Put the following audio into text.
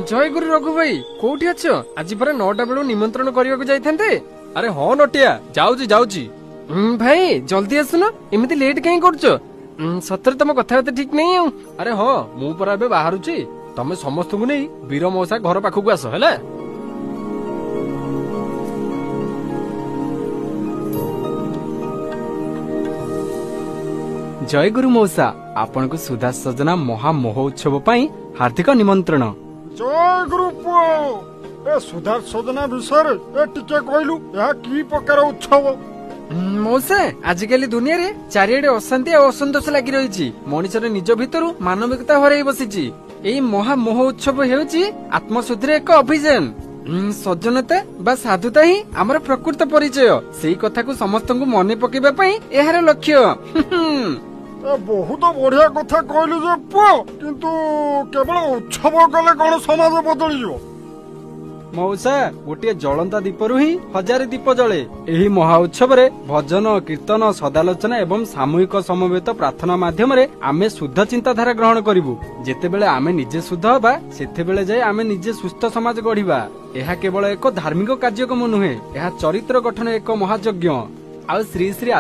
जय गुरु रघु भाई कोठी अछ आज पर 9टा बेलू निमंत्रण करने जाइथांते। अरे हाँ नटिया जाऊची जाऊची। भाई जल्दी आसुन एमती लेट कहीं करछ। सତରେ ତମ କଥାବାର୍ତ୍ତା ଠିକ ନାହିଁ ଆଉ। अरे हाँ मु परा एबे बाहरुची तमे समस्त को नहीं वीर मौसा घर पाखक आस है। जय गुरु मौसा आपण को सुधा सजना महा महोत्सव पाई हार्दिक निमंत्रण। जय गुरु पुओ ए सुधा सजना विषय ए टिके कहलु या की प्रकार उत्सव। मौसा आजिकाली दुनिया रे चारिआडे अशांति और असंतोष लागि रहिछि। मनुष्यर निज भितरु मानविकता हराई बसिछि। एई महा महोत्सव हेउछि आत्मशुद्धिर एक अभियान। सज्जनता बा साधुता ही आमर प्रकृत परिचय। सेई कथा को समस्त को मने पकेबा पई एहार लक्ष्य। ए बहुत बढ़िया कथा कहलु जे पुओ किंतु केवल उत्सव कले कोन समाज बदली जो। मौसा गोटे जलंता दीपरु ही हजार दीप जले। एही महा उत्सव रे भजन कीर्तन सदालोचना एवं सामूहिक समवेत प्रार्थना माध्यम रे आमे शुद्ध चिंताधारा ग्रहण करिवु। जेतेबेले आमे निजे शुद्ध होबा सेतेबेले जाय आमे निजे सुस्थ समाज गढ़िबा। एहा केवल एक धार्मिक कार्यक्रम नुहे, एहा चरित्र गठन एक महायज्ञ। आ श्री श्री